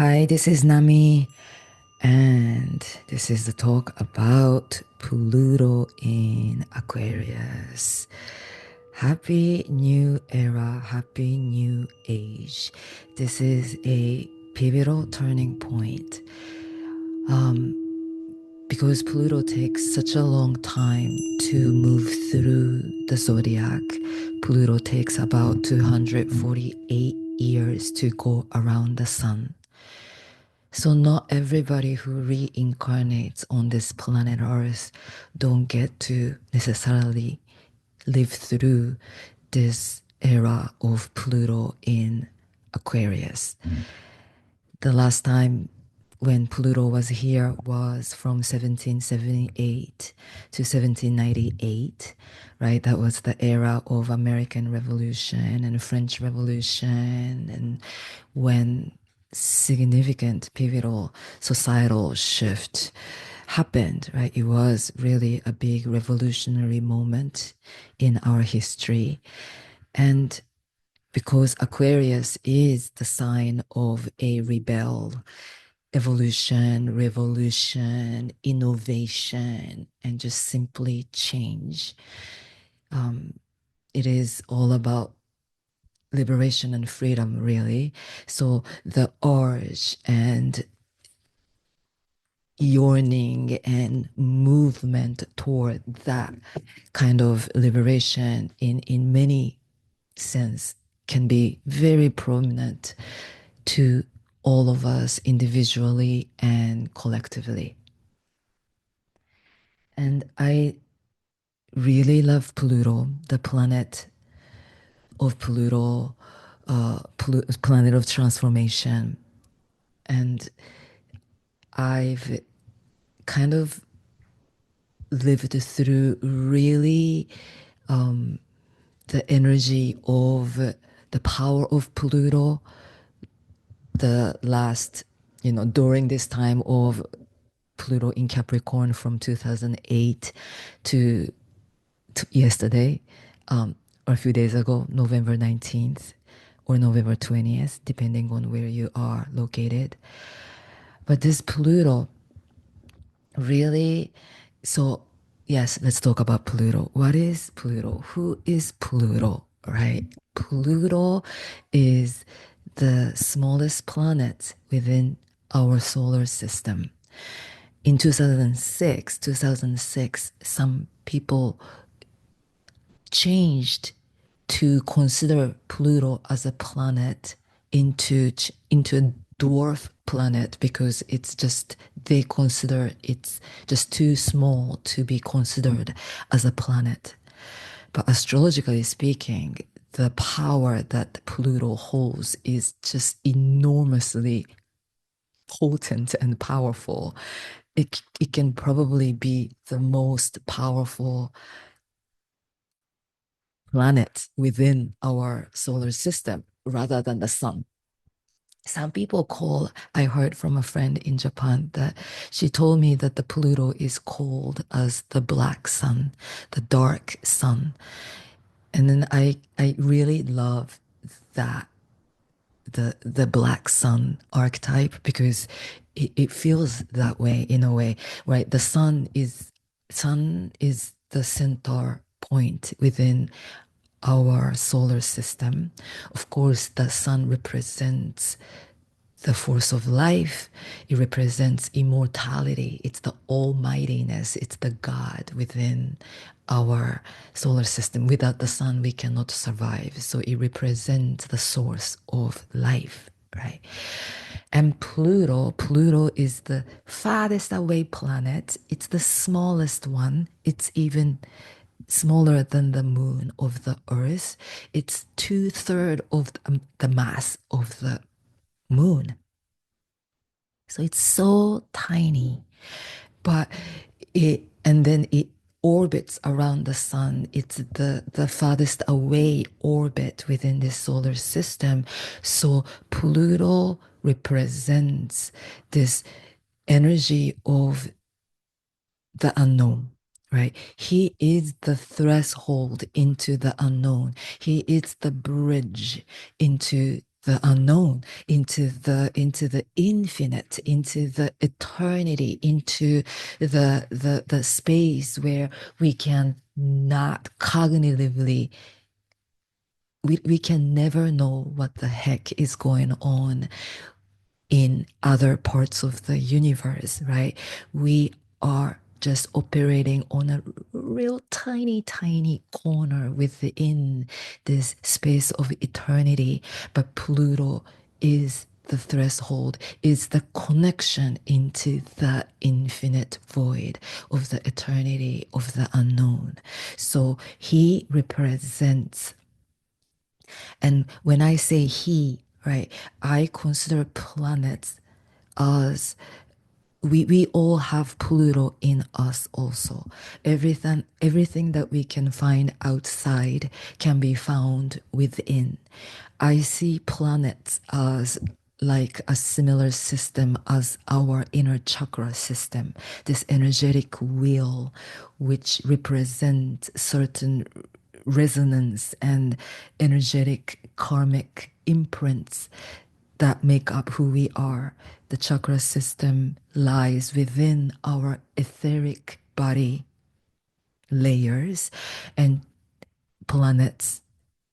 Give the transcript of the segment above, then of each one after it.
Hi, this is Nami, and this is the talk about Pluto in Aquarius. Happy new era, happy new age. This is a pivotal turning point. Um, because Pluto takes such a long time to move through the zodiac. Pluto takes about 248 years to go around the sun. So not everybody who reincarnates on this planet Earth don't get to necessarily live through this era of Pluto in Aquarius. The last time when Pluto was here was from 1778 to 1798, right? That was the era of American Revolution and French Revolution, and when significant pivotal societal shift happened, right? It was really a big revolutionary moment in our history. And because Aquarius is the sign of a rebel, evolution, revolution, innovation, and just simply change. Um, it is all about liberation and freedom, really. So the urge and yearning and movement toward that kind of liberation in many sense can be very prominent to all of us individually and collectively. And I really love Pluto, the planet of Pluto, planet of transformation. And I've kind of lived through really the energy of the power of Pluto, the last, during this time of Pluto in Capricorn from 2008 to, yesterday, or a few days ago, November 19th or November 20th, depending on where you are located. But this Pluto really, so yes, let's talk about Pluto. What is Pluto? Who is Pluto, right? Pluto is the smallest planet within our solar system. In 2006, some people changed to consider Pluto as a planet into a dwarf planet because it's just they consider it's just too small to be considered as a planet. But astrologically speaking, the power that Pluto holds is just enormously potent and powerful. It can probably be the most powerful planet within our solar system rather than the sun. Some people I heard from a friend in Japan that she told me that the Pluto is called as the black sun, the dark sun. And then I really love that the black sun archetype because it feels that way in a way, right? The sun is the center point within our solar system. Of course, the sun represents the force of life. It represents immortality. It's the almightiness. It's the God within our solar system. Without the sun, we cannot survive. So it represents the source of life, right? And Pluto is the farthest away planet. It's the smallest one. It's even smaller than the moon of the Earth. It's two-thirds of the mass of the moon. So it's so tiny, but and then it orbits around the sun. It's the farthest away orbit within this solar system. So Pluto represents this energy of the unknown, right? He is the threshold into the unknown. He is the bridge into the unknown, into the infinite, into the eternity, into the space where we can not cognitively, we can never know what the heck is going on in other parts of the universe, right? We are just operating on a real tiny, tiny corner within this space of eternity. But Pluto is the threshold, is the connection into the infinite void of the eternity of the unknown. So he represents, and when I say he, right, I consider planets as we all have Pluto in us also. Everything that we can find outside can be found within. I see planets as like a similar system as our inner chakra system, this energetic wheel which represents certain resonance and energetic karmic imprints that make up who we are. The chakra system lies within our etheric body layers, and planets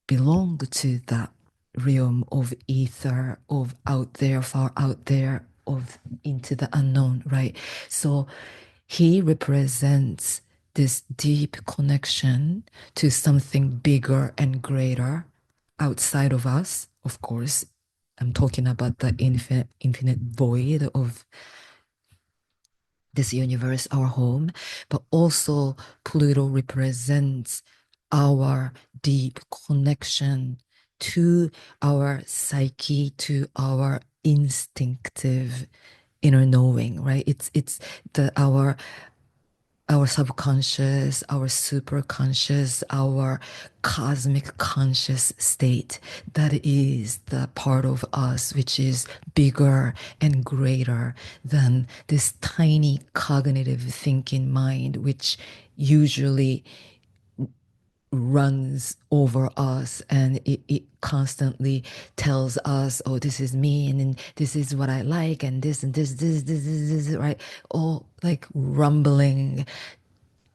belong to that realm of ether, of out there, far out there, of into the unknown, right? So he represents this deep connection to something bigger and greater outside of us. Of course, I'm talking about the infinite void of this universe, our home, but also Pluto represents our deep connection to our psyche, to our instinctive inner knowing, right? It's the our subconscious, our superconscious, our cosmic conscious state. That is the part of us which is bigger and greater than this tiny cognitive thinking mind, which usually runs over us, and it constantly tells us, oh, this is me, and then this is what I like, and this, right? All like rumbling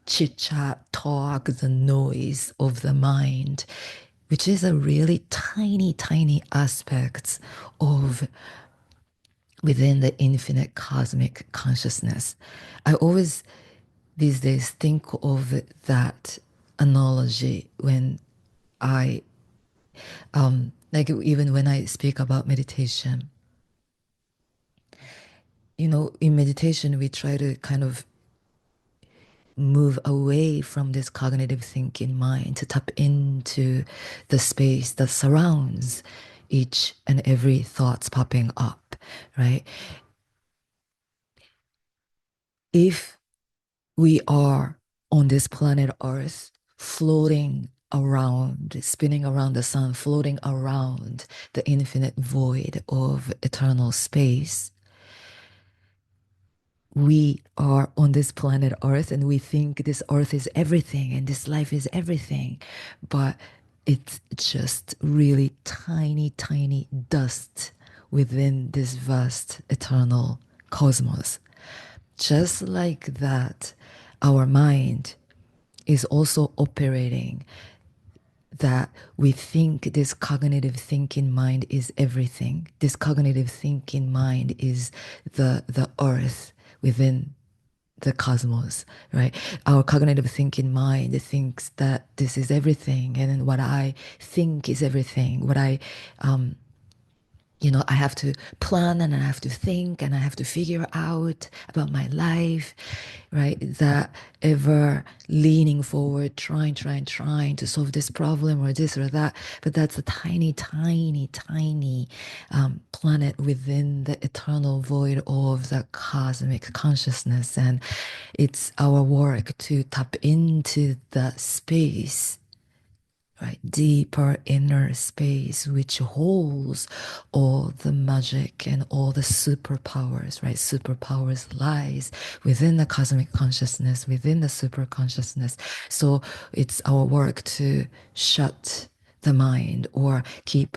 chit chat, talk, the noise of the mind, which is a really tiny, tiny aspect of within the infinite cosmic consciousness. I always these days think of that analogy when I like even when I speak about meditation. You know, in meditation we try to kind of move away from this cognitive thinking mind to tap into the space that surrounds each and every thoughts popping up, right? If we are on this planet Earth floating around, spinning around the sun, floating around the infinite void of eternal space, we are on this planet Earth and we think this Earth is everything and this life is everything. But it's just really tiny, tiny dust within this vast eternal cosmos. Just like that, our mind is also operating that we think this cognitive thinking mind is everything. This cognitive thinking mind is the earth within the cosmos, right? Our cognitive thinking mind thinks that this is everything, and then what I think is everything. What I I have to plan and I have to think and I have to figure out about my life, right? That ever leaning forward, trying to solve this problem or this or that. But that's a tiny, tiny, tiny planet within the eternal void of the cosmic consciousness. And it's our work to tap into that space, right? Deeper inner space, which holds all the magic and all the superpowers, right? Superpowers lies within the cosmic consciousness, within the super consciousness. So it's our work to shut the mind or keep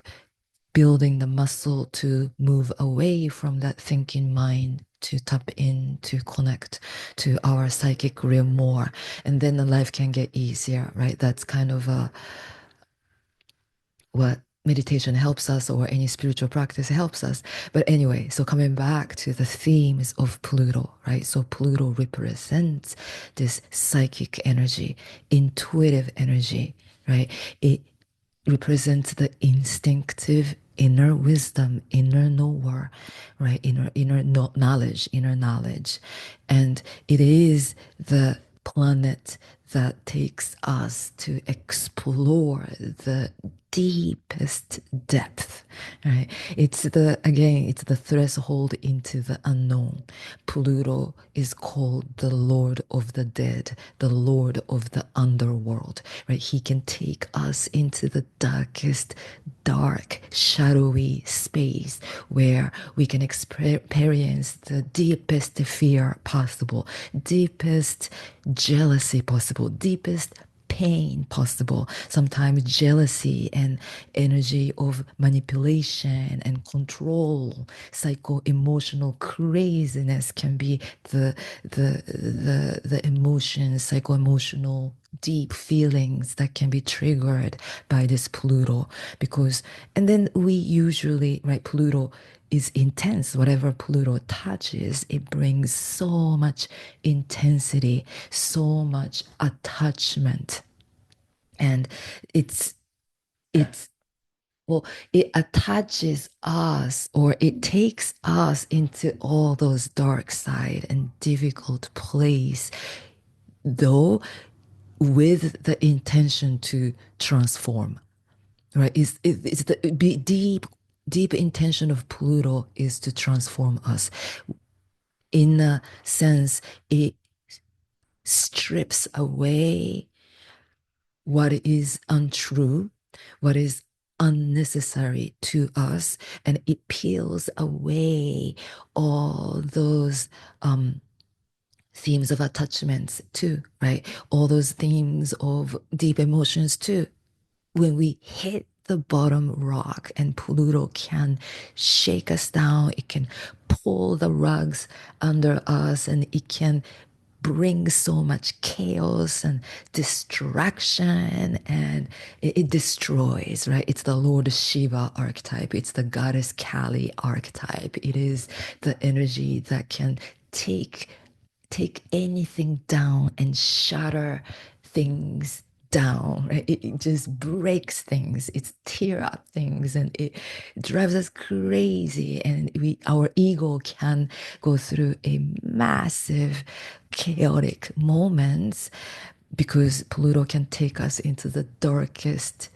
building the muscle to move away from that thinking mind to tap in, to connect to our psychic realm more. And then the life can get easier, right? That's kind of what meditation helps us, or any spiritual practice helps us. But anyway, so coming back to the themes of Pluto, right? So Pluto represents this psychic energy, intuitive energy, right? It represents the instinctive inner wisdom, inner knower, right? Knowledge, inner knowledge. And it is the planet that takes us to explore the deepest depth, right? It's the threshold into the unknown. Pluto is called the Lord of the Dead, the Lord of the underworld, right? He can take us into the darkest, dark, shadowy space where we can experience the deepest fear possible, deepest jealousy possible, deepest pain possible. Sometimes jealousy and energy of manipulation and control, psycho-emotional craziness can be the emotions, psycho-emotional deep feelings that can be triggered by this Pluto. Because and then we usually, right, Pluto is intense. Whatever Pluto touches, it brings so much intensity, so much attachment. And it's it's well, it attaches us, or it takes us into all those dark side and difficult place, though with the intention to transform, right? It's the deep intention of Pluto is to transform us. In a sense, it strips away what is untrue, what is unnecessary to us, and it peels away all those themes of attachments too, right? All those themes of deep emotions too. When we hit the bottom rock, and Pluto can shake us down, it can pull the rugs under us, and it can bring so much chaos and distraction, and it destroys, right? It's the Lord Shiva archetype, it's the goddess Kali archetype. It is the energy that can take anything down and shatter things down, right? It just breaks things, it's tear up things, and it drives us crazy, and our ego can go through a massive chaotic moments, because Pluto can take us into the darkest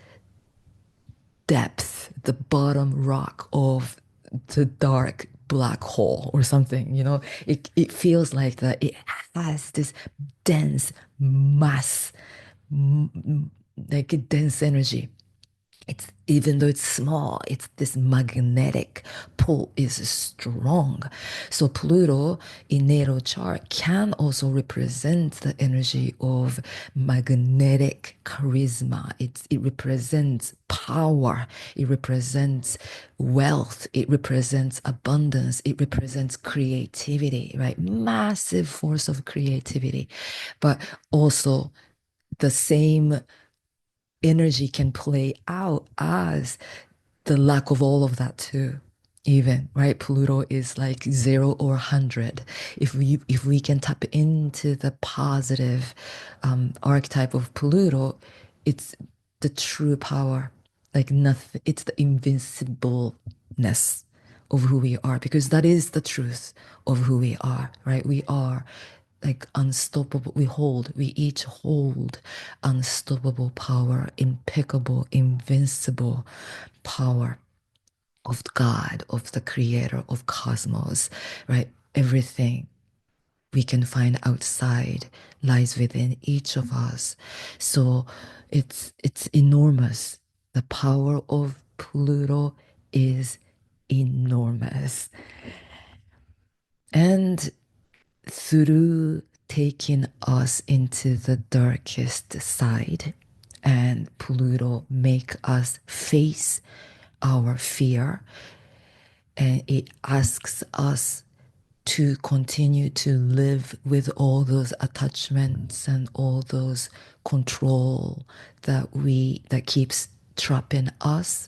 depth, the bottom rock of the dark black hole or something, it feels like that it has this dense mass, like a dense energy. It's even though it's small, it's this magnetic pull is strong. So Pluto in natal chart can also represent the energy of magnetic charisma. It represents power. It represents wealth. It represents abundance. It represents creativity, right? Massive force of creativity, but also the same energy can play out as the lack of all of that too, even, right? Pluto is like 0 or 100. If we can tap into the positive archetype of Pluto, it's the true power, like nothing, it's the invincibleness of who we are, because that is the truth of who we are, right? We are like unstoppable. We each hold unstoppable power, impeccable, invincible power of God, of the creator of cosmos, right? Everything we can find outside lies within each of us. So it's enormous. The power of Pluto is enormous. And through taking us into the darkest side, and Pluto make us face our fear, and it asks us to continue to live with all those attachments and all those control that keeps trapping us,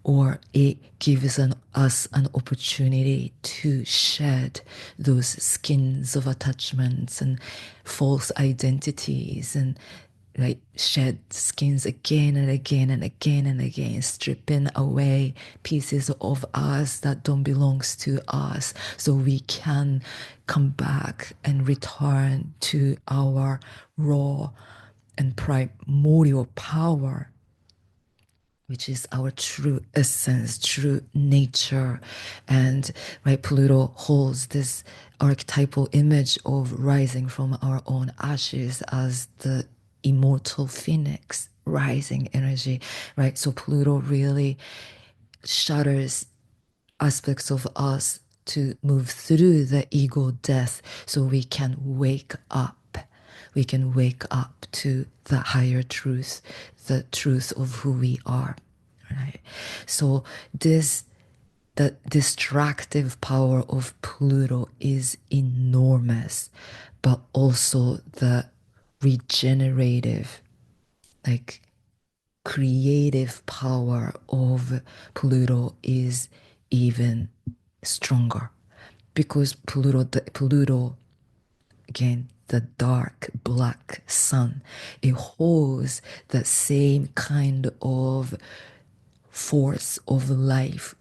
or it gives us an opportunity to shed those skins of attachments and false identities, and like shed skins again and again and again and again, stripping away pieces of us that don't belongs to us, so we can come back and return to our raw and primordial power, which is our true essence, true nature. And right, Pluto holds this archetypal image of rising from our own ashes as the immortal phoenix, rising energy, right? So Pluto really shatters aspects of us to move through the ego death so we can wake up. We can wake up to the higher truth, the truth of who we are. Right. So the distractive power of Pluto is enormous, but also the regenerative, like creative power of Pluto is even stronger, because Pluto, again, the dark black sun, it holds the same kind of force of life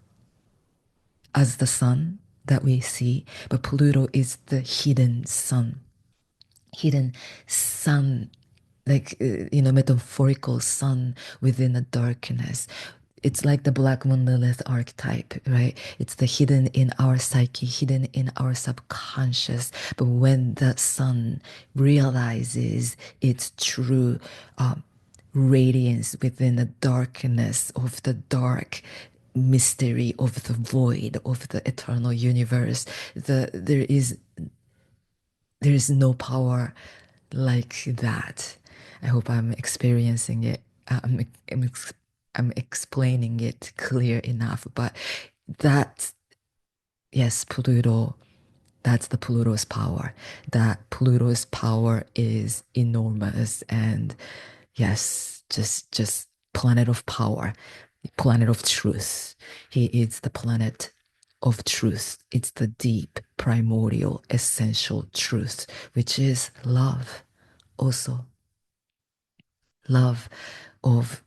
as the sun that we see, but Pluto is the hidden sun. Hidden sun, like, metaphorical sun within the darkness. It's like the black moon Lilith archetype, right? It's the hidden in our psyche, hidden in our subconscious. But when the sun realizes its true radiance within the darkness of the dark mystery of the void of the eternal universe, there is no power like that. I hope I'm experiencing it. I'm explaining it clear enough. But that, yes, Pluto, that's the Pluto's power. That Pluto's power is enormous. And yes, just planet of power, planet of truth. He is the planet of truth. It's the deep, primordial, essential truth, which is love. Also, love of,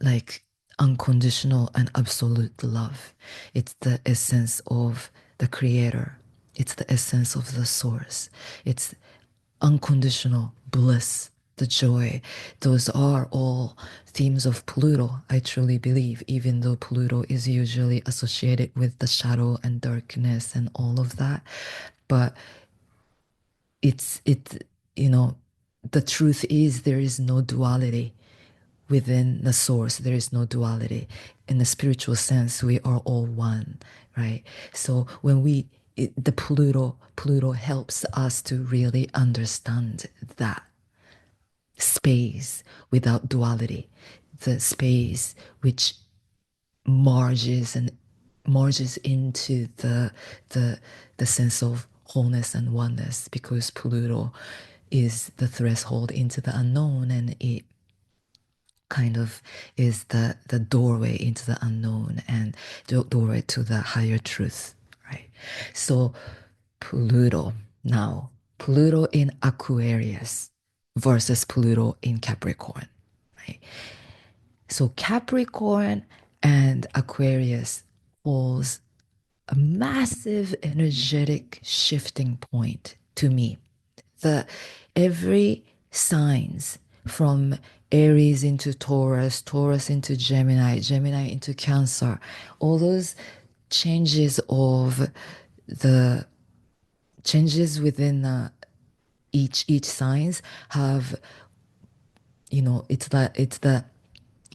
like, unconditional and absolute love. It's the essence of the creator. It's the essence of the source. It's unconditional bliss, the joy. Those are all themes of Pluto, I truly believe, even though Pluto is usually associated with the shadow and darkness and all of that. But it, you know, the truth is there is no duality within the source. There is no duality. In the spiritual sense, we are all one, right? So when the Pluto helps us to really understand that space without duality, the space which merges into the the sense of wholeness and oneness, because Pluto is the threshold into the unknown, and it kind of is the doorway into the unknown and the doorway to the higher truth, right? So Pluto, now Pluto in Aquarius versus Pluto in Capricorn, right? So Capricorn and Aquarius holds a massive energetic shifting point to me. The every signs from Aries into Taurus, Taurus into Gemini, Gemini into Cancer, all those changes of the changes within each signs have, it's the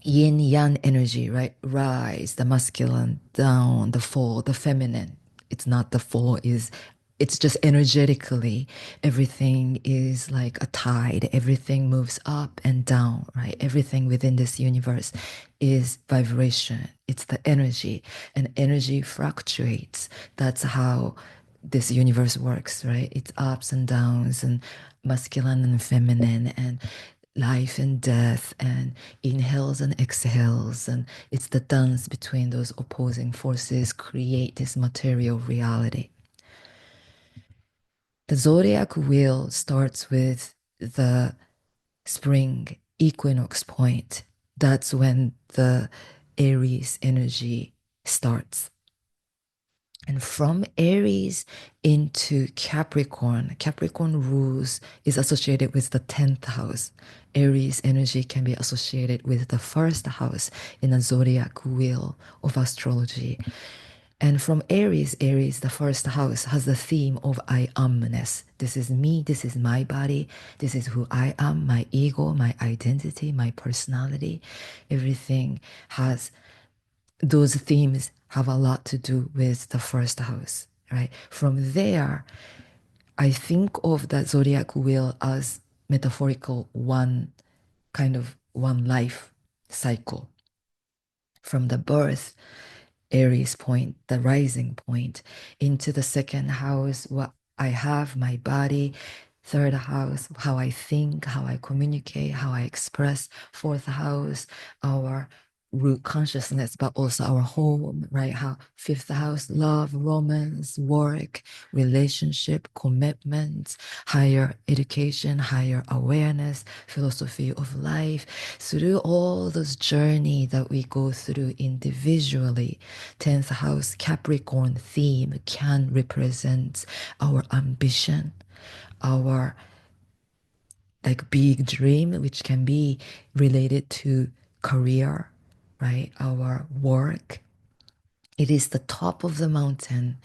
yin yang energy, right? Rise, the masculine, down, the fall, the feminine. It's not the fall is it's just energetically, everything is like a tide. Everything moves up and down, right? Everything within this universe is vibration. It's the energy, and energy fluctuates. That's how this universe works, right? It's ups and downs, and masculine and feminine, and life and death, and inhales and exhales. And it's the dance between those opposing forces create this material reality. The zodiac wheel starts with the spring equinox point. That's when the Aries energy starts. And from Aries into Capricorn, Capricorn rules is associated with the 10th house. Aries energy can be associated with the first house in the zodiac wheel of astrology. And from Aries, Aries, the first house, has the theme of I amness. This is me, this is my body, this is who I am, my ego, my identity, my personality. Everything has, those themes have a lot to do with the first house, right? From there, I think of the zodiac wheel as metaphorical one kind of one life cycle from the birth Aries point, the rising point, into the second house, what I have, my body, third house, how I think, how I communicate, how I express, fourth house, our root consciousness, but also our home, right? How fifth house, love, romance, work, relationship, commitments, higher education, higher awareness, philosophy of life. Through all those journey that we go through individually, 10th house Capricorn theme can represent our ambition, our like big dream, which can be related to career, right? Our work. It is the top of the mountain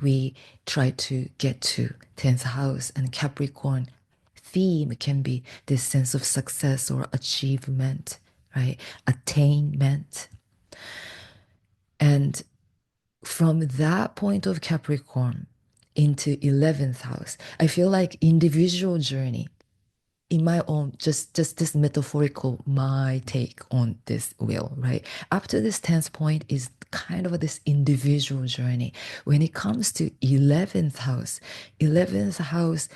we try to get to. 10th house and Capricorn theme can be this sense of success or achievement, right? Attainment. And from that point of Capricorn into 11th house, I feel like individual journey in my own, just this metaphorical, my take on this wheel, right? Up to this 10th point is kind of this individual journey. When it comes to 11th house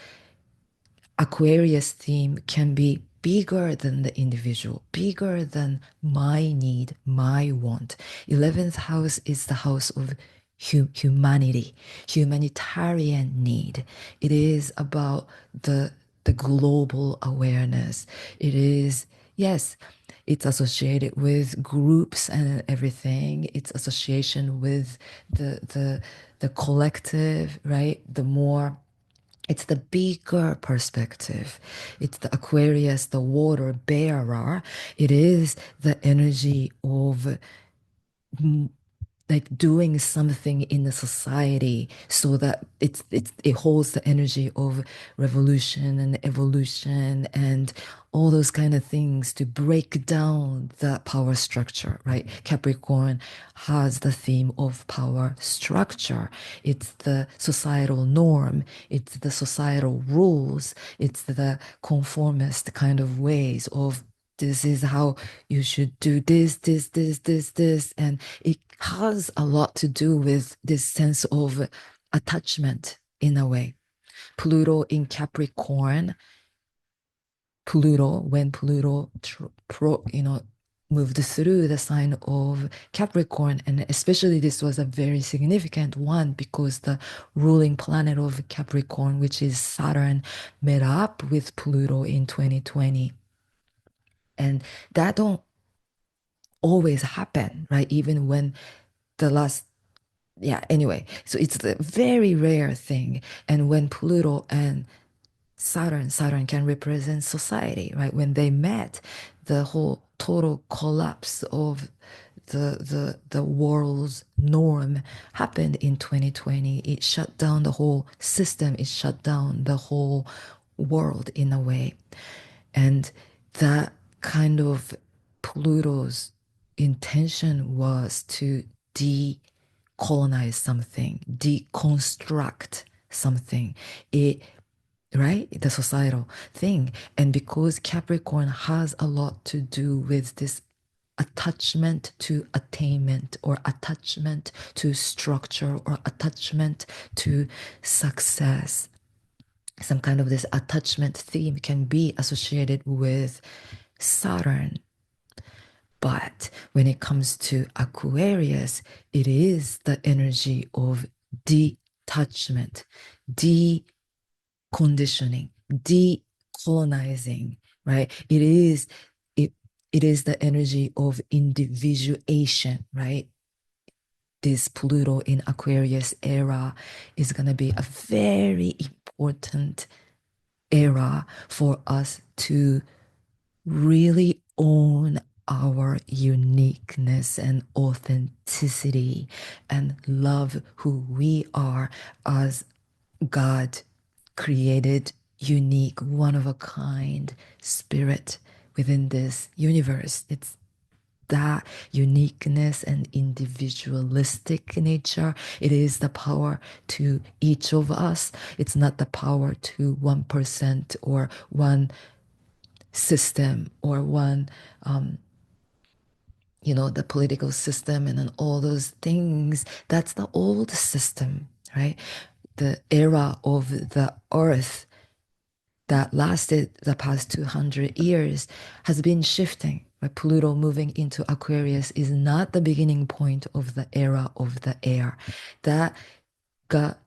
Aquarius theme can be bigger than the individual, bigger than my need, my want. 11th house is the house of humanity, humanitarian need. It is about the global awareness. It is, yes, it's associated with groups and everything. It's association with the collective, right? The more it's the bigger perspective. It's the Aquarius, the water bearer. It is the energy of like doing something in the society so that it holds the energy of revolution and evolution and all those kind of things to break down the power structure, right? Capricorn has the theme of power structure. It's the societal norm, it's the societal rules, it's the conformist kind of ways of this is how you should do this. And it has a lot to do with this sense of attachment in a way. Pluto in Capricorn, when Pluto, moved through the sign of Capricorn, and especially this was a very significant one because the ruling planet of Capricorn, which is Saturn, met up with Pluto in 2020. And that don't always happen, right? Even when the last, yeah, anyway. So it's a very rare thing. And when Pluto and Saturn can represent society, right? When they met, the whole total collapse of the world's norm happened in 2020. It shut down the whole system. It shut down the whole world in a way. And that kind of Pluto's intention was to decolonize something, deconstruct something. It, right? The societal thing. And because Capricorn has a lot to do with this attachment to attainment or attachment to structure or attachment to success. Some kind of this attachment theme can be associated with Saturn. But when it comes to Aquarius, it is the energy of detachment, deconditioning, decolonizing, right? It it is the energy of individuation, right? This Pluto in Aquarius era is going to be a very important era for us to really own our uniqueness and authenticity and love who we are as God created, unique, one of a kind spirit within this universe. It's that uniqueness and individualistic nature. It is the power to each of us. It's not the power to 1% or one system or one, the political system and then all those things. That's the old system, right? The era of the earth that lasted the past 200 years has been shifting. Right? Pluto moving into Aquarius is not the beginning point of the era of the air. That got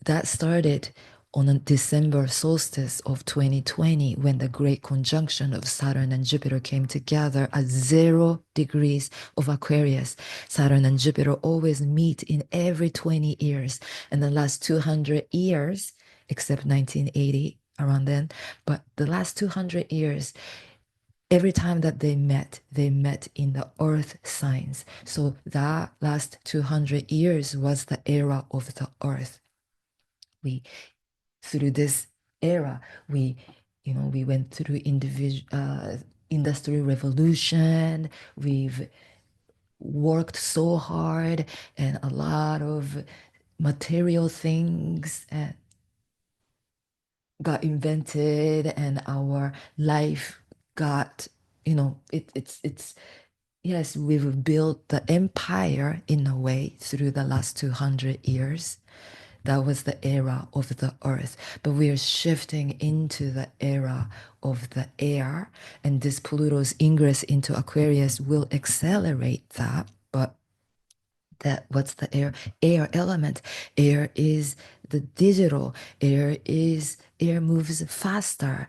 that started on a December solstice of 2020 when the great conjunction of Saturn and Jupiter came together at 0 degrees of Aquarius. Saturn and Jupiter always meet in every 20 years. And the last 200 years, except 1980, around then, but the last 200 years, every time that they met in the earth signs. So that last 200 years was the era of the earth. We, through this era, we went through industrial revolution. We've worked so hard and a lot of material things got invented and our life got, it's yes, we've built the empire in a way through the last 200 years. That was the era of the earth. But we are shifting into the era of the air. And this Pluto's ingress into Aquarius will accelerate that. But what's the air? Air element. Air is the digital. Air moves faster.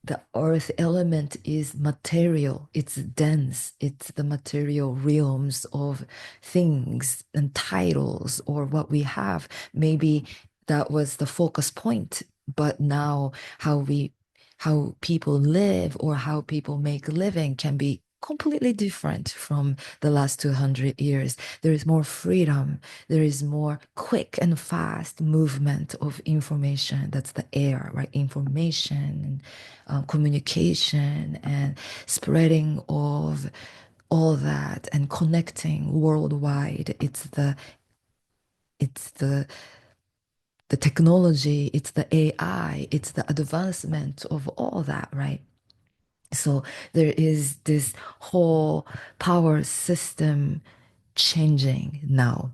The earth element is material, it's dense, it's the material realms of things and titles or what we have. Maybe that was the focus point, but now how people live or how people make living can be completely different from the last 200 years. There is more freedom, there is more quick and fast movement of information. That's the air, right? Information and communication and spreading of all that and connecting worldwide. It's the technology, it's the AI, it's the advancement of all that, right? So there is this whole power system changing now.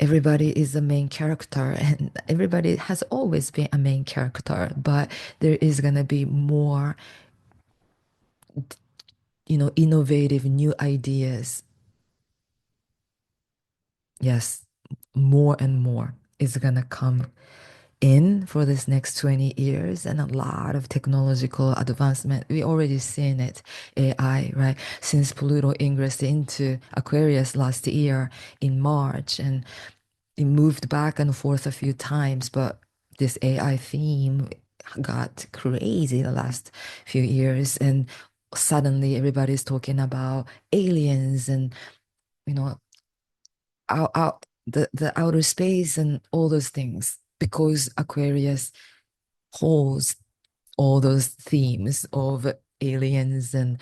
Everybody is a main character, and everybody has always been a main character, but there is going to be more, innovative new ideas. Yes, more and more is going to come in for this next 20 years and a lot of technological advancement. We already seen it, AI, right? Since Pluto ingressed into Aquarius last year in March, and it moved back and forth a few times, but this AI theme got crazy the last few years, and suddenly everybody's talking about aliens and you know out the outer space and all those things because Aquarius holds all those themes of aliens and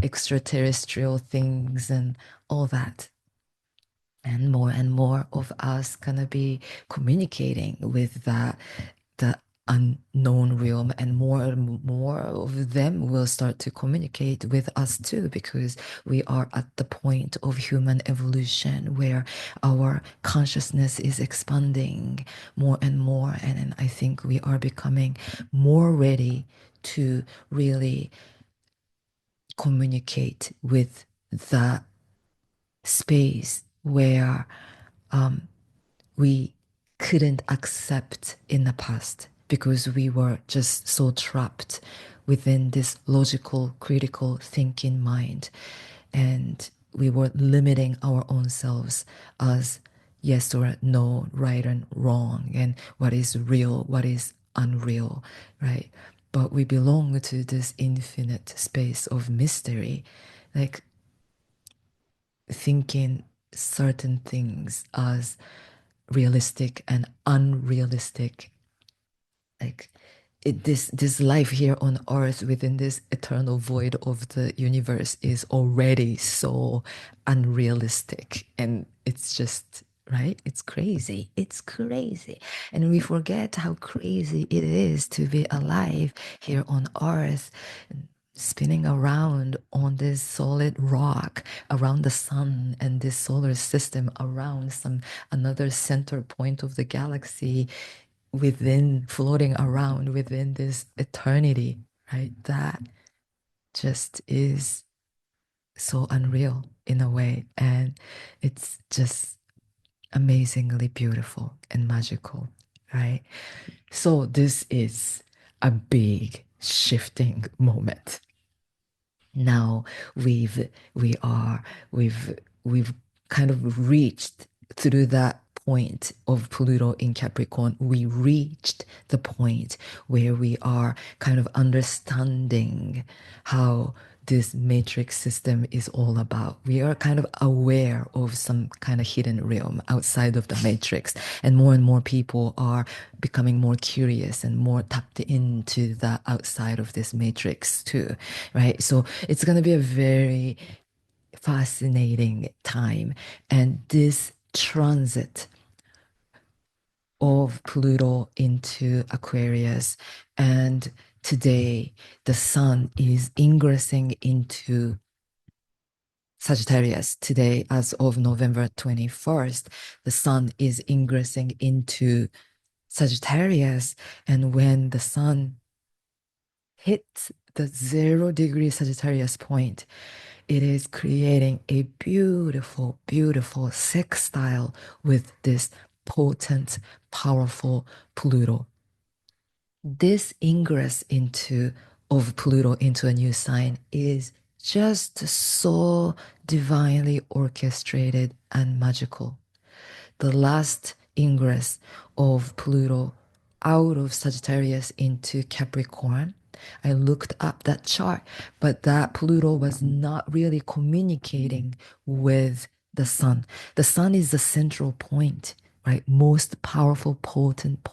extraterrestrial things and all that. and more of us gonna be communicating with that the unknown realm, and more of them will start to communicate with us too, because we are at the point of human evolution where our consciousness is expanding more and more, and I think we are becoming more ready to really communicate with the space where we couldn't accept in the past, because we were just so trapped within this logical, critical thinking mind. And we were limiting our own selves as yes or no, right and wrong, and what is real, what is unreal, right? But we belong to this infinite space of mystery, like thinking certain things as realistic and unrealistic, like this life here on earth within this eternal void of the universe is already so unrealistic, and it's just right, it's crazy, it's crazy, and we forget how crazy it is to be alive here on earth, spinning around on this solid rock around the sun and this solar system around some another center point of the galaxy, within floating around within this eternity, right? That just is so unreal in a way, and it's just amazingly beautiful and magical, right? So this is a big shifting moment. Now we are we've kind of reached through that point of Pluto in Capricorn. We reached the point where we are kind of understanding how this matrix system is all about. We are kind of aware of some kind of hidden realm outside of the matrix, and more people are becoming more curious and more tapped into the outside of this matrix too, right? So it's going to be a very fascinating time, and this transit of Pluto into Aquarius, and today the sun is ingressing into Sagittarius. Today, as of November 21st, the sun is ingressing into Sagittarius, and when the sun hits the 0 degree Sagittarius point, it is creating a beautiful, beautiful sextile with this potent, powerful Pluto. This ingress into of Pluto into a new sign is just so divinely orchestrated and magical. The last ingress of Pluto out of Sagittarius into Capricorn, I looked up that chart, but that Pluto was not really communicating with the sun. The sun is the central point, right? Most powerful, potent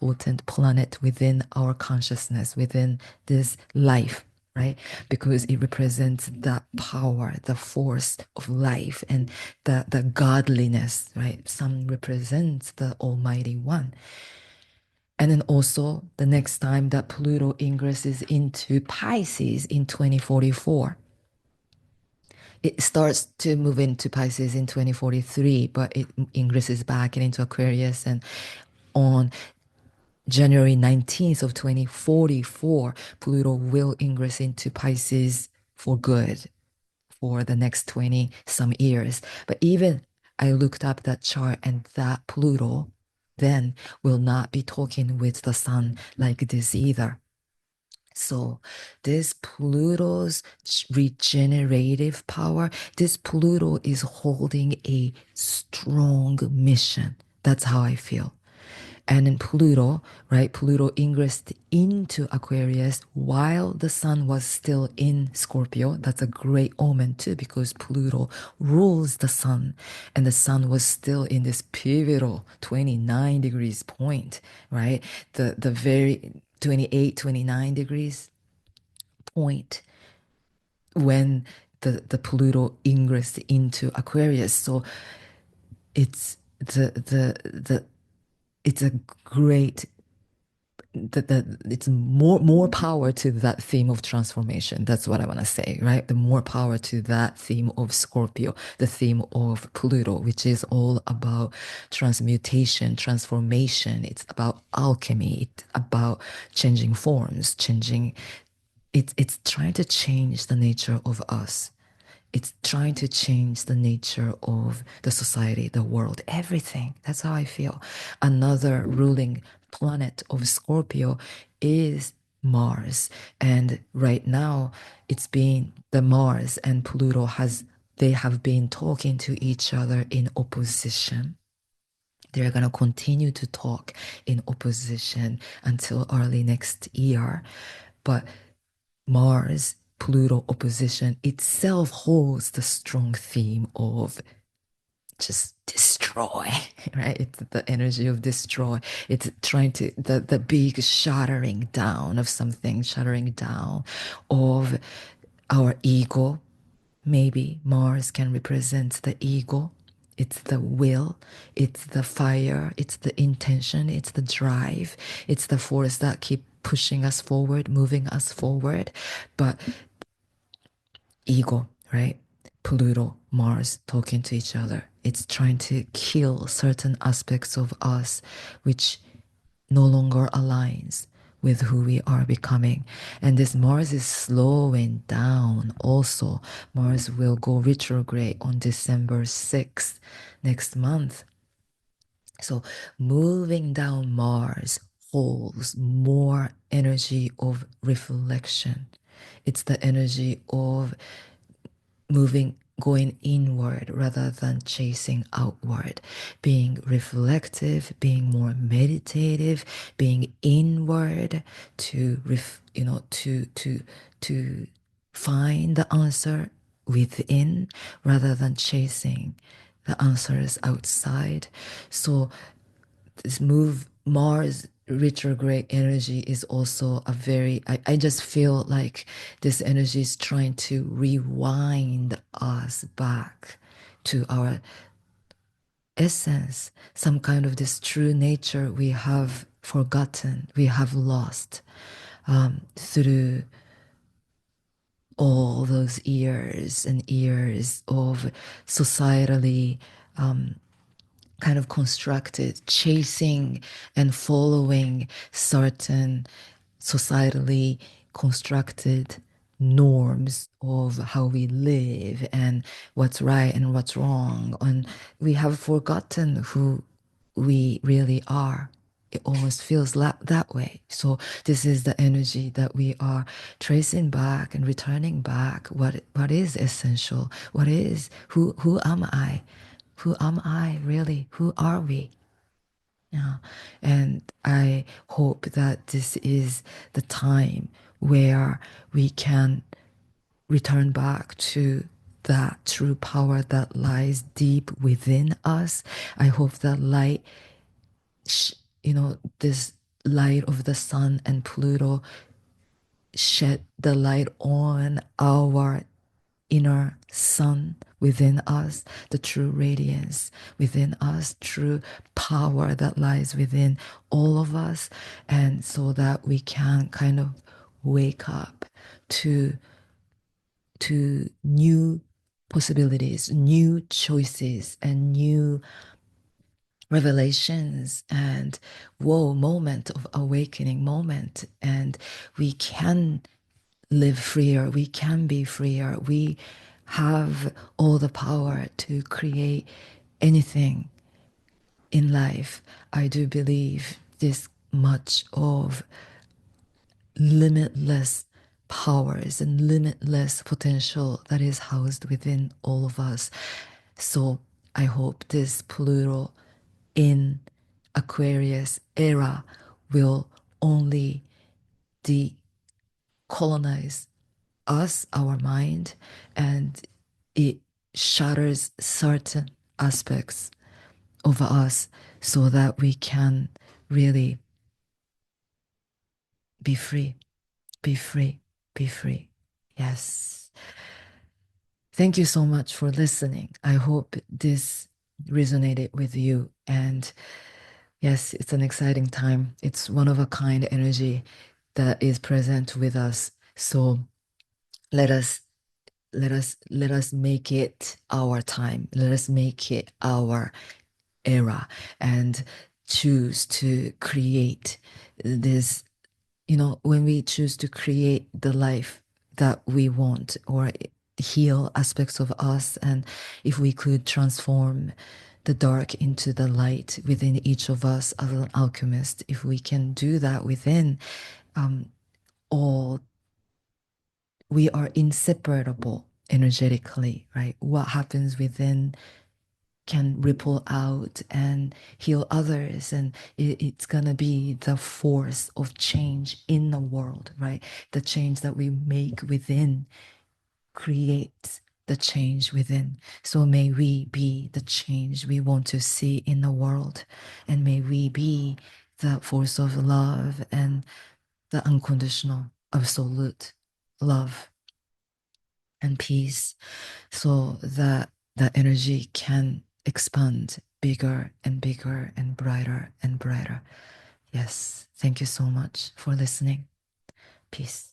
planet within our consciousness, within this life, right? Because it represents the power, the force of life, and the godliness, right? Sun represents the Almighty One. And then also the next time that Pluto ingresses into Pisces in 2044, it starts to move into Pisces in 2043, but it ingresses back into Aquarius, and on January 19th of 2044, Pluto will ingress into Pisces for good for the next 20 some years. But even I looked up that chart, and that Pluto then will not be talking with the sun like this either. So this Pluto's regenerative power, this Pluto is holding a strong mission. That's how I feel. And in Pluto, right, Pluto ingressed into Aquarius while the sun was still in Scorpio. That's a great omen too, because Pluto rules the sun, and the sun was still in this pivotal 29 degrees point, right? The very 28, 29 degrees point when the Pluto ingressed into Aquarius. So it's the it's a great the it's more power to that theme of transformation. That's what I want to say, right? The more power to that theme of Scorpio, the theme of Pluto, which is all about transmutation, transformation. It's about alchemy. It's about changing forms, changing. It's trying to change the nature of us. It's trying to change the nature of the society, the world, everything. That's how I feel. Another ruling planet of Scorpio is Mars. And right now, it's been the Mars and Pluto they have been talking to each other in opposition. They're going to continue to talk in opposition until early next year. But Mars Pluto opposition itself holds the strong theme of just destroy, right? It's the energy of destroy. It's trying to, the big shattering down of something, shattering down of our ego. Maybe Mars can represent the ego. It's the will, it's the fire, it's the intention, it's the drive, it's the force that keep pushing us forward, moving us forward. But ego, right? Pluto, Mars talking to each other. It's trying to kill certain aspects of us which no longer aligns with who we are becoming. And this Mars is slowing down also. Mars will go retrograde on December 6th next month. So moving down Mars holds more energy of reflection. It's the energy of moving, going inward rather than chasing outward, being reflective, being more meditative, being inward to to find the answer within rather than chasing the answers outside. So this move Mars retrograde energy is also a very I just feel like this energy is trying to rewind us back to our essence, some kind of this true nature we have forgotten, we have lost through all those years and years of societally kind of constructed, chasing and following certain societally constructed norms of how we live and what's right and what's wrong. And we have forgotten who we really are. It almost feels that way. So this is the energy that we are tracing back and returning back. What is essential? What is who am I? Who am I really? Who are we? Yeah. And I hope that this is the time where we can return back to that true power that lies deep within us. I hope that light, this light of the sun and Pluto shed the light on our inner sun within us, the true radiance within us, true power that lies within all of us, and so that we can kind of wake up to new possibilities, new choices, and new revelations and whoa moment of awakening moment, and we can live freer, we can be freer, we have all the power to create anything in life. I do believe this much of limitless powers and limitless potential that is housed within all of us. So I hope this Pluto in Aquarius era will only decolonize us, our mind, and it shatters certain aspects of us so that we can really be free, be free, be free. Yes. Thank you so much for listening. I hope this resonated with you. And yes, it's an exciting time. It's one of a kind energy that is present with us. So let us let us make it our time. Let us make it our era and choose to create this, when we choose to create the life that we want, or heal aspects of us, and if we could transform the dark into the light within each of us as an alchemist, if we can do that within, um, all, we are inseparable energetically, right? What happens within can ripple out and heal others, and it's gonna be the force of change in the world, right? The change that we make within creates the change within. So may we be the change we want to see in the world, and may we be the force of love and the unconditional absolute love and peace, so that the energy can expand bigger and bigger and brighter and brighter. Yes, thank you so much for listening. Peace.